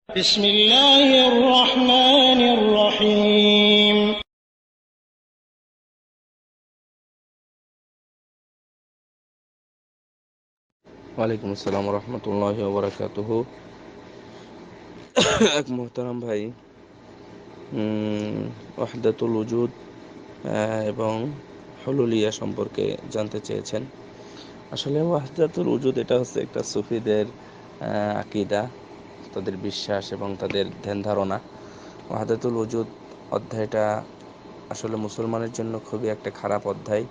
بسم الله الرحمن الرحيم ওয়ালাইকুম আসসালাম রহমতুল্লাহি ওয়া বারাকাতুহু। এক মোহতারাম ভাই ওয়াহদাতুল উজুদ এবং হুলুলিয়া সম্পর্কে জানতে চেয়েছেন। আসলে ওয়াহদাতুল উজুদ এটা হচ্ছে একটা সুফিদের আকীদা, তাদের বিশ্বাস এবং তাদের ধ্যান ধারণা। ওয়াহদাতুল উজুদ অধ্যায়টা আসলে মুসলমানের জন্য খুবই একটা খারাপ অধ্যায়,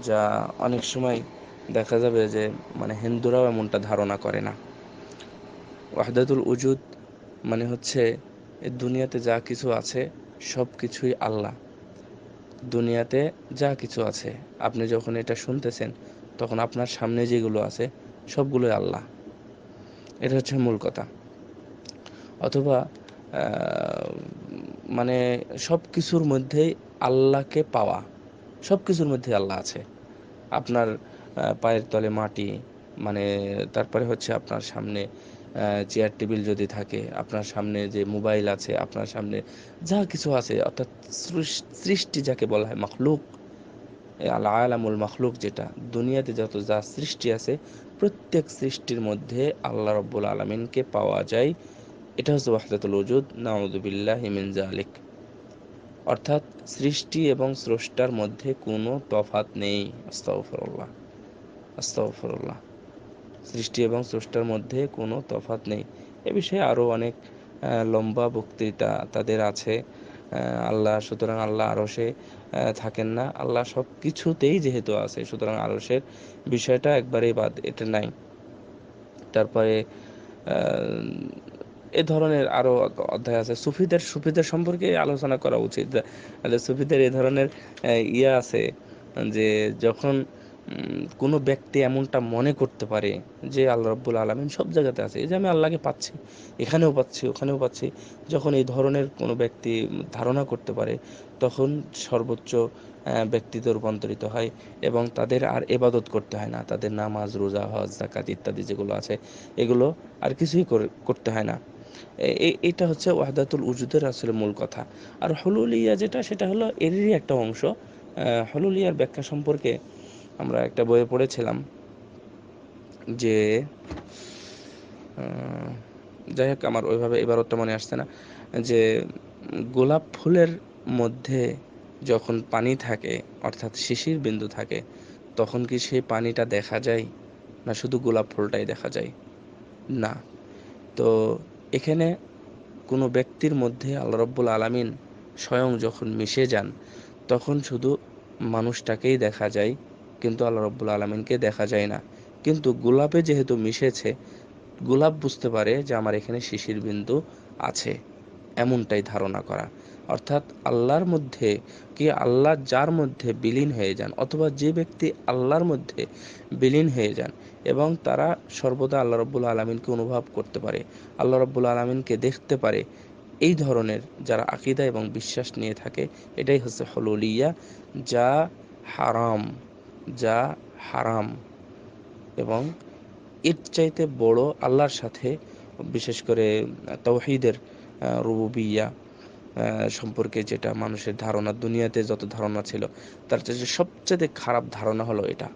যা অনেক সময় দেখা যাবে যে হিন্দুরাও এমনটা ধারণা করে না। ওয়াহদাতুল উজুদ মানে হচ্ছে এই দুনিয়াতে যা কিছু আছে সব কিছুই আল্লাহ। দুনিয়াতে যা কিছু আছে, আপনি যখন এটা শুনতেছেন তখন আপনার সামনে যেগুলো আছে সবগুলোই আল্লাহ। এটা হচ্ছে মূল কথা। অথবা মানে সব কিছুর মধ্যেই আল্লাহকে পাওয়া, সব কিছুর মধ্যে আল্লাহ আছে। আপনার পায়ের তলে মাটি, মানে তারপরে হচ্ছে আপনার সামনে চেয়ার টেবিল যদি থাকে, আপনার সামনে যে মোবাইল আছে, আপনার সামনে যা কিছু আছে, অর্থাৎ সৃষ্টি যাকে বলা হয় মখলুক, আল আলামুল মখলুক, যেটা দুনিয়াতে যত যা সৃষ্টি আছে প্রত্যেক সৃষ্টির মধ্যে আল্লাহ রব্বুল আলমিনকে পাওয়া যায়। এটা হচ্ছে ওয়াহদাতুল উজুদ। নাউযু বিল্লাহি মিন যালিক। অর্থাৎ সৃষ্টি এবং স্রষ্টার মধ্যে কোনো তফাৎ নেই। আস্তাগফিরুল্লাহ, আস্তাগফিরুল্লাহ। সৃষ্টি এবং স্রষ্টার মধ্যে কোনো তফাৎ নেই। এ বিষয়ে আরও অনেক লম্বা বক্তৃতা তাদের আছে। আল্লাহ, সুতরাং আল্লাহ আরশে থাকেন না, আল্লাহ সব কিছুতেই যেহেতু আছে, সুতরাং আরশের বিষয়টা একবারেই বাদ, এটা নাই। তারপরে এ ধরনের আরো অধ্যায় আছে। সুফিদের সম্পর্কে আলোচনা করা উচিত। সুফিদের এ ধরনের ইয়ে আছে যে যখন কোনো ব্যক্তি এমনটা মনে করতে পারে যে আল্লাহ রাব্বুল আলামিন সব জায়গাতে আছে, এই যে আমি আল্লাহকে পাচ্ছি, এখানেও পাচ্ছি, ওখানেও পাচ্ছি, যখন এই ধরনের কোনো ব্যক্তি ধারণা করতে পারে, তখন সর্বোচ্চ ব্যক্তিতে রূপান্তরিত হয় এবং তাদের আর ইবাদত করতে হয় না। তাদের নামাজ, রোজা, হজ, যাকাত ইত্যাদি যেগুলো আছে এগুলো আর কিছুই করতে হয় না। এটা হচ্ছে ওয়াহদাতুল উজুদের আসলে মূল কথা। আর হুলুলিয়া যেটা, সেটা হলো এরই একটা অংশ। হুলুলিয়ার ব্যাখ্যা সম্পর্কে আমরা একটা বইয়ে পড়েছিলাম যে যাই হোক, আমার ওইভাবে এবারটা মনে আসছে না, যে গোলাপ ফুলের মধ্যে যখন পানি থাকে, অর্থাৎ শিশির বিন্দু থাকে, তখন কি সেই পানিটা দেখা যায়, না শুধু গোলাপ ফুলটাই দেখা যায়? না। তো এখানে কোনো ব্যক্তির মধ্যে আল্লাহ রাব্বুল আলামিন স্বয়ং যখন মিশে যান, তখন শুধু মানুষটাকেই দেখা যায়, কিন্তু আল্লাহ রাব্বুল আলামিনকে দেখা যায় না। কিন্তু গোলাপে যেহেতু মিশেছে, গোলাপ বুঝতে পারে যে আমার এখানে শিশির বিন্দু আছে, এমনটাই ধারণা করা। অর্থাৎ আল্লাহর মধ্যে কি, আল্লাহ যার মধ্যে বিলীন হয়ে যান, অথবা যে ব্যক্তি আল্লাহর মধ্যে বিলীন হয়ে যান এবং তারা সর্বদা আল্লাহ রাব্বুল আলামিনকে অনুভব করতে পারে, আল্লাহ রাব্বুল আলামিনকে দেখতে পারে, এই ধরনের যারা আকীদা এবং বিশ্বাস নিয়ে থাকে, এটাই হচ্ছে হুলুলিয়া, যা হারাম, যা হারাম। এবং এর চাইতে বড় আল্লাহর সাথে, বিশেষ করে তাওহীদের রুবুবিয়্যা সম্পর্কে যেটা মানুষের ধারণা, দুনিয়াতে যত ধারণা ছিল তার চেয়ে সবচেয়ে খারাপ ধারণা হলো এটা,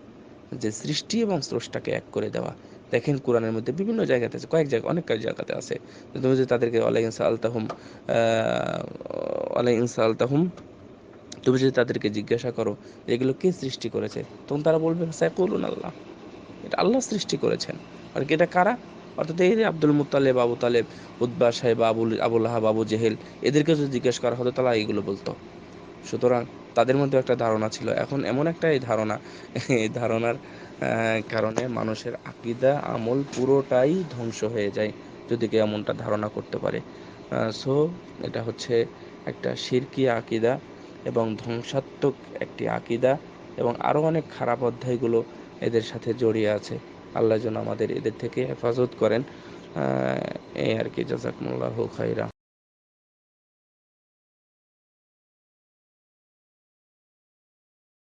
যে সৃষ্টি এবং স্রষ্টাকে এক করে দেওয়া। দেখেন কোরআনের মধ্যে বিভিন্ন জায়গাতে আছে, কয়েক জায়গায়, অনেক কয়েক জায়গাতে আছে। তুমি যদি তাদেরকে ওয়ালাইন সাআলতাহুম, তুমি যদি তাদেরকে জিজ্ঞাসা করো এগুলো কে সৃষ্টি করেছে, তখন তারা বলবে সায়াকুলুন আল্লাহ, এটা আল্লাহ সৃষ্টি করেছেন। আর কি এটা কারা? অর্থাৎ এই যে Abdul Muttalib, Abu Taleb, Utba সাহেব, আবুল আহাব, আবু জেহেল, এদেরকে যদি জিজ্ঞেস করা হতো তারা এইগুলো বলতো। সুতরাং তাদের মধ্যে একটা ধারণা ছিল। এখন এমন একটা এই ধারণা, এই ধারণার কারণে মানুষের আকীদা আমল পুরোটাই ধ্বংস হয়ে যায় যদি কেউ এমনটা ধারণা করতে পারে। সো এটা হচ্ছে একটা শিরকি আকীদা এবং ধ্বংসাত্মক একটি আকীদা, এবং আরও অনেক খারাপ অধ্যায়গুলো এদের সাথে জড়িয়ে আছে। আল্লাহ যেন আমাদের এদের থেকে হেফাজত করেন। এই আর কি। জাযাকুমুল্লাহু খাইরা।